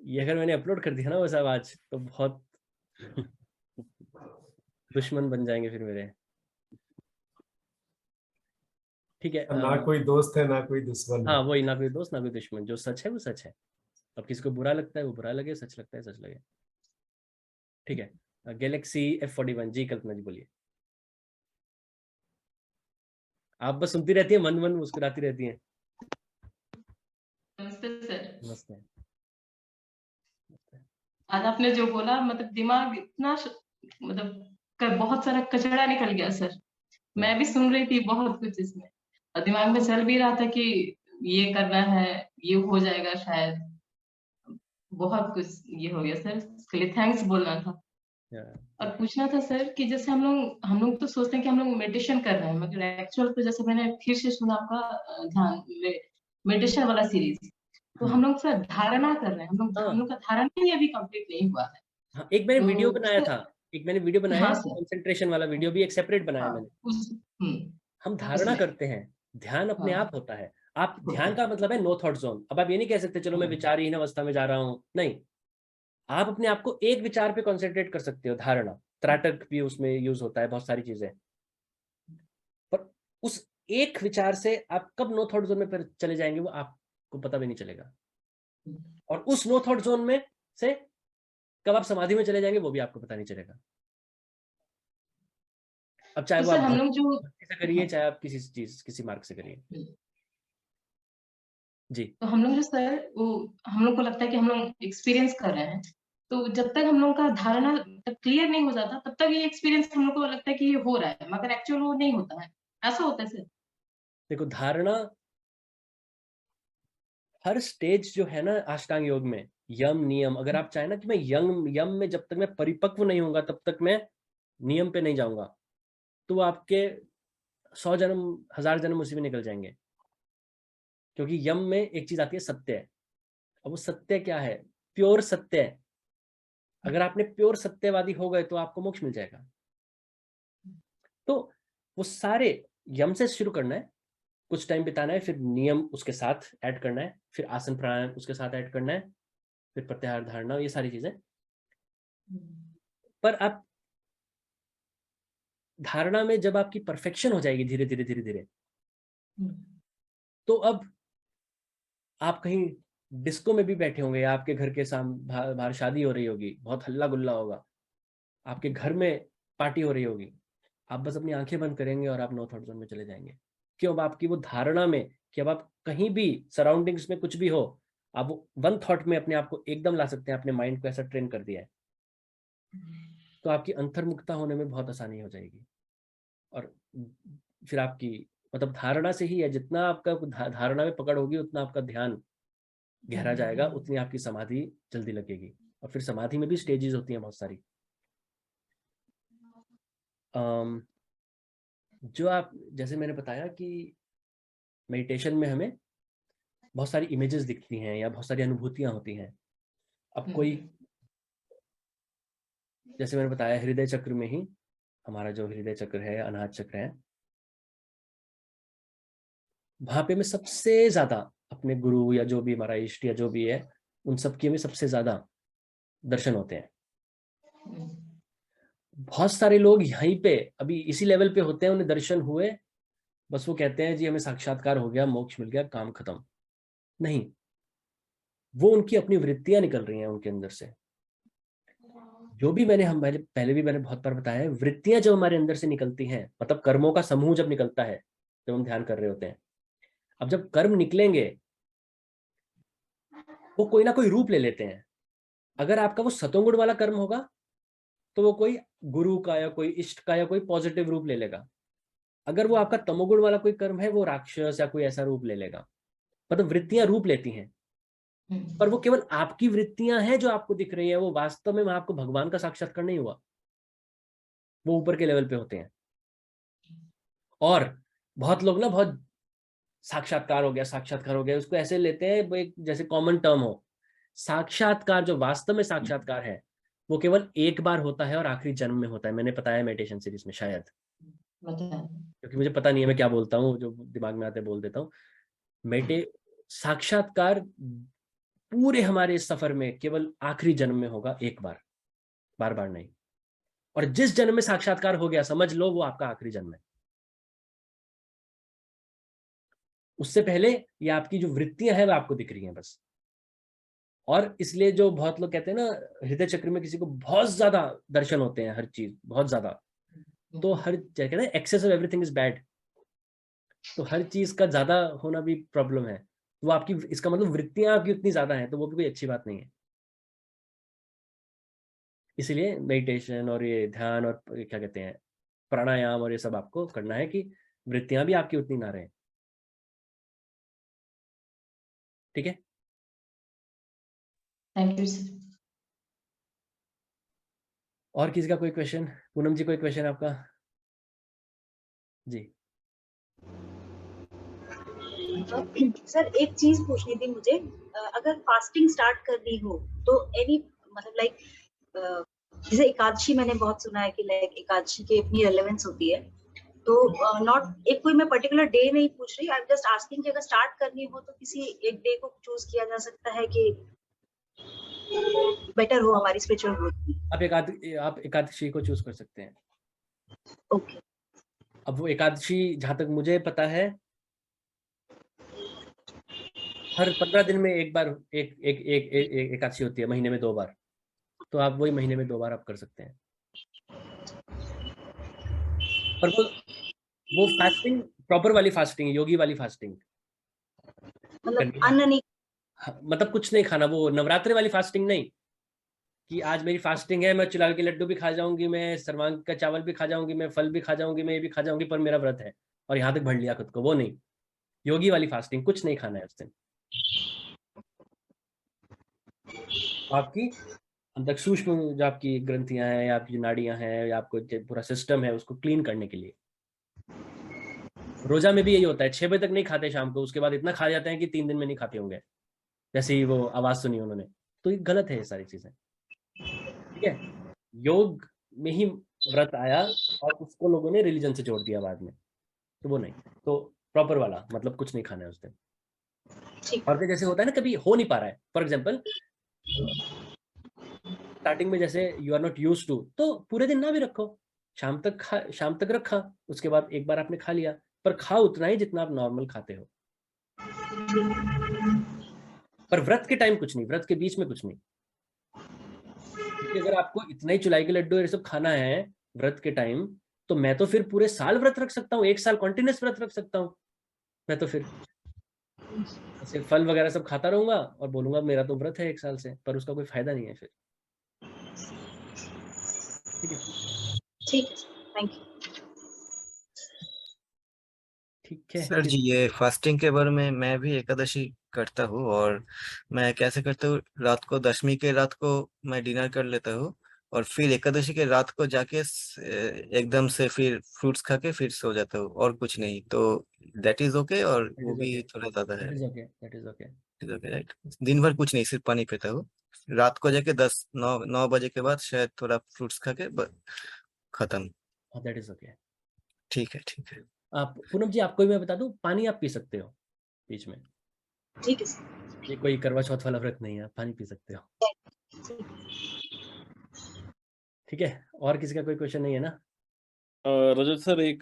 ये अगर मैंने अपलोड कर दिया ना वो सब आज, तो बहुत दुश्मन बन जाएंगे फिर मेरे। ठीक है। ना कोई दोस्त है ना कोई दुश्मन हाँ है। वही, ना कोई दोस्त ना कोई दुश्मन, जो सच है वो सच है। अब किसी को बुरा लगता है वो बुरा लगे, सच लगता है सच लगे। ठीक है। गैलेक्सी F41 जी, कल्पना जी बोलिए। आप बस सुनती रहती है, मन मन मुस्कुराती रहती हैं। नमस्ते सर। नमस्ते। आज आपने जो बोला, मतलब दिमाग इतना मतलब बहुत सारा कचरा निकल गया सर। मैं भी सुन रही थी बहुत कुछ इसमें, और दिमाग में चल भी रहा था कि ये करना है, ये हो जाएगा शायद। बहुत कुछ ये हो गया सर, इसके लिए थैंक्स बोलना था। और पूछना था सर कि जैसे हम लोग तो सोचते हैं कि हम लोग मेडिटेशन कर रहे हैं, मगर एक्चुअल तो जैसे मैंने फिर से सुना आपका ध्यान मेडिटेशन वाला सीरीज, तो हम लोग सर धारणा कर रहे हैं। हम लोग का धारणा ही अभी कंप्लीट नहीं हुआ है। हाँ, एक मैंने वीडियो तो बनाया था, एक मैंने वीडियो बनाया हाँ है सर। कंसंट्रेशन वाला वीडियो भी, एक सेपरेट बनाया हाँ मैंने। उस हम धारणा उसमें करते हैं, ध्यान अपने हाँ आप होता है। आप होता ध्यान है। का मतलब है नो थॉट जोन। अब आप ये नहीं कह सकते चलो मैं विचारहीन अवस्था में जा रहा हूँ, नहीं। आप अपने आप को एक विचार पे कॉन्सेंट्रेट कर सकते हो, धारणा। त्राटक भी उसमें यूज होता है, बहुत सारी चीजें। पर उस एक विचार से आप कब नो थॉट जोन में पर चले जाएंगे वो आपको पता भी नहीं चलेगा। और उस नो थॉट जोन में से कब आप समाधि में चले जाएंगे वो भी आपको पता नहीं चलेगा। अब चाहे तो वो सर आप हम लोग जो भक्ति से करिए, चाहे आप किसी मार्ग से करिए। जी। तो हम लोग जो सर वो हम लोग को लगता है कि हम लोग एक्सपीरियंस कर रहे हैं, तो जब तक हम लोग का धारणा क्लियर नहीं हो जाता तब तक ये एक्सपीरियंस हम लोग को लगता है कि ये हो रहा है, मगर एक्चुअल वो नहीं होता है। ऐसा होता है सर। देखो, धारणा हर स्टेज जो है ना अष्टांग योग में, यम नियम, अगर आप चाहें ना कि मैं यम में जब तक मैं परिपक्व नहीं होऊंगा तब तक मैं नियम पे नहीं जाऊंगा, तो आपके 100 जन्म 1000 जन्म उसी में निकल जाएंगे। क्योंकि यम में एक चीज आती है सत्य। अब वो सत्य क्या है? प्योर सत्य। अगर आपने प्योर सत्यवादी हो गए तो आपको मोक्ष मिल जाएगा। तो वो सारे यम से शुरू करना है, कुछ टाइम बिताना है, फिर नियम उसके साथ ऐड करना है, फिर आसन प्राणायाम उसके साथ ऐड करना है, फिर प्रत्याहार धारणा, ये सारी चीजें। पर आप धारणा में जब आपकी परफेक्शन हो जाएगी धीरे धीरे धीरे धीरे, तो अब आप कहीं डिस्को में भी बैठे होंगे, या आपके घर के सामने बाहर शादी हो रही होगी, बहुत हल्ला गुल्ला होगा, आपके घर में पार्टी हो रही होगी, आप बस अपनी आंखें बंद करेंगे और आप नो थॉट जोन में चले जाएंगे। क्यों? अब आपकी वो धारणा में कि अब आप कहीं भी सराउंडिंग्स में कुछ भी हो, आप वो वन थॉट में अपने आप को एकदम ला सकते हैं, अपने माइंड को ऐसा ट्रेन कर दिया है। तो आपकी अंतर्मुखता होने में बहुत आसानी हो जाएगी। और फिर आपकी मतलब धारणा से ही है, जितना आपका धारणा में पकड़ होगी उतना आपका ध्यान गहरा जाएगा, उतनी आपकी समाधि जल्दी लगेगी। और फिर समाधि में भी स्टेजेस होती हैं बहुत सारी। जो आप जैसे मैंने बताया कि मेडिटेशन में हमें बहुत सारी इमेजेस दिखती हैं या बहुत सारी अनुभूतियां होती हैं। अब कोई, जैसे मैंने बताया, हृदय चक्र में ही हमारा जो हृदय चक्र है, अनाहत चक्र है, वहां पे हमें सबसे ज्यादा अपने गुरु या जो भी हमारा इष्ट या जो भी है उन सबके में सबसे ज्यादा दर्शन होते हैं। बहुत सारे लोग यहीं पे अभी इसी लेवल पे होते हैं, उन्हें दर्शन हुए, बस वो कहते हैं जी हमें साक्षात्कार हो गया, मोक्ष मिल गया, काम खत्म। नहीं, वो उनकी अपनी वृत्तियां निकल रही हैं उनके अंदर से। जो भी हम पहले भी मैंने बहुत बार बताया है, वृत्तियां जब हमारे अंदर से निकलती हैं, मतलब कर्मों का समूह जब निकलता है, जब हम ध्यान कर रहे होते हैं, अब जब कर्म निकलेंगे वो कोई ना कोई रूप ले लेते हैं। अगर आपका वो सतोगुण वाला कर्म होगा तो वो कोई गुरु का या कोई इष्ट का या कोई पॉजिटिव रूप ले लेगा। अगर वो आपका तमोगुण वाला कोई कर्म है, वो राक्षस या कोई ऐसा रूप ले लेगा। मतलब वृत्तियां रूप लेती हैं, पर वो केवल आपकी वृत्तियां हैं जो आपको दिख रही है, वो वास्तव में वहां आपको भगवान का साक्षात्कार नहीं हुआ। वो ऊपर के लेवल पे होते हैं। और बहुत लोग ना बहुत साक्षात्कार हो गया, साक्षात्कार हो गया, उसको ऐसे लेते हैं वो एक जैसे कॉमन टर्म हो। साक्षात्कार, जो वास्तव में साक्षात्कार है, वो केवल एक बार होता है और आखिरी जन्म में होता है। मैंने बताया मेडिटेशन सीरीज में शायद, क्योंकि मुझे पता नहीं है मैं क्या बोलता हूँ, जो दिमाग में आते बोल देता हूँ। साक्षात्कार पूरे हमारे इस सफर में केवल आखिरी जन्म में होगा, एक बार, बार बार नहीं। और जिस जन्म में साक्षात्कार हो गया, समझ लो वो आपका आखिरी जन्म है। उससे पहले ये आपकी जो वृत्तियां हैं वो आपको दिख रही हैं बस। और इसलिए जो बहुत लोग कहते हैं ना, हृदय चक्र में किसी को बहुत ज्यादा दर्शन होते हैं, हर चीज बहुत ज्यादा, तो हर कहते हैं excess of everything is bad, तो हर चीज का ज्यादा होना भी प्रॉब्लम है। वो आपकी, इसका मतलब वृत्तियां आपकी उतनी ज्यादा हैं, तो वो भी कोई अच्छी बात नहीं है। इसलिए मेडिटेशन और ये ध्यान और क्या कहते हैं प्राणायाम और ये सब आपको करना है कि वृत्तियां भी आपकी उतनी ना रहें। ठीक है, थैंक यू सर। और किसी का कोई क्वेश्चन? पूनम जी कोई क्वेश्चन आपका? जी सर एक चीज पूछनी थी मुझे, अगर फास्टिंग स्टार्ट करनी हो तो एनी मतलब लाइक जैसे एकादशी मैंने बहुत सुना है कि लाइक एकादशी की अपनी रेलेवेंस होती है, तो नॉट एक कोई मैं पर्टिकुलर डे नहीं पूछ रही, आई एम जस्ट आस्किंग कि अगर स्टार्ट करनी हो तो किसी एक डे को चूज किया जा सकता है कि बेटर हो हमारी स्पिरिचुअल ग्रोथ में? आप एकादशी को चूज कर सकते हैं। ओके। अब वो एकादशी जहां तक मुझे पता है हर 15 दिन में एक बार एक एक एक एक एकादशी होती है, महीने में 2 बार, तो आप वही महीने में 2 बार आप कर सकते हैं। पर वो फास्टिंग प्रॉपर वाली फास्टिंग, योगी वाली फास्टिंग, मतलब अन्न नहीं, मतलब कुछ नहीं खाना, वो नवरात्रि वाली फास्टिंग नहीं कि आज मेरी फास्टिंग है, मैं चुलाल के लड्डू भी खा जाऊंगी, मैं सर्वांग का चावल भी खा जाऊंगी, मैं फल भी खा जाऊंगी, मैं ये भी खा जाऊंगी, पर मेरा व्रत है और यहाँ तक भर लिया खुद को, वो नहीं। योगी वाली फास्टिंग, कुछ नहीं खाना है उस दिन। आपकी अंदर सूक्ष्म जो आपकी ग्रंथियां हैं या आपकी जो नाड़ियां हैं या आपको जो पूरा सिस्टम है उसको क्लीन करने के लिए। रोजा में भी यही होता है, 6 बजे तक नहीं खाते शाम को, उसके बाद इतना खा जाते हैं कि 3 दिन में नहीं खाते होंगे, जैसे ही वो आवाज सुनी उन्होंने। तो ये गलत है ये सारी चीजें। ठीक है, योग में ही व्रत आया और उसको लोगों ने रिलीजन से जोड़ दिया बाद में, तो वो नहीं। तो प्रॉपर वाला मतलब कुछ नहीं खाना है उस दिन। और फिर जैसे होता है ना, कभी हो नहीं पा रहा है, फॉर एग्जाम्पल स्टार्टिंग में जैसे you are not used to, तो पूरे दिन ना भी रखो, शाम तक रखा, उसके बाद एक बार आपने खा लिया, पर खाओ उतना ही जितना आप नॉर्मल खाते हो। पर व्रत के टाइम कुछ नहीं, व्रत के बीच में कुछ नहीं, क्योंकि अगर आपको इतना ही चुलाई के लड्डू ये सब खाना है व्रत के टाइम, तो मैं तो फिर पूरे साल व्रत रख सकता हूँ, 1 साल कॉन्टिन्यूस व्रत रख सकता हूँ। मैं तो फिर ऐसे फल वगैरह सब खाता रहूंगा और बोलूंगा मेरा तो व्रत है 1 साल से, पर उसका कोई फायदा नहीं है फिर। ठीक है, ठीक है, थैंक यू। ठीक है सर जी, ये फास्टिंग के बारे में मैं भी एकादशी करता हूँ। और मैं कैसे करता हूँ, रात को दशमी के रात को मैं डिनर कर लेता हूँ और फिर एकादशी के रात को जाके एकदम से फिर फ्रूट्स खा के फिर सो जाता हूँ और कुछ नहीं। तो दैट इज ओके, और वो भी थोड़ा ज्यादा है। दैट इज ओके राइट, दिन भर कुछ नहीं, सिर्फ पानी पीता हूँ। रात को जाके 9 बजे के बाद शायद थोड़ा फ्रूट्स खा के खत्म। That is okay. ठीक है, ठीक है। आप पूनम जी, आपको भी मैं बता दूं, पानी आप पी सकते हो बीच में। ठीक है सर। ये कोई करवा चौथ वाला व्रत नहीं है, आप पानी पी सकते हो। ठीक है, और किसी का कोई क्वेश्चन नहीं है ना? रजत सर, एक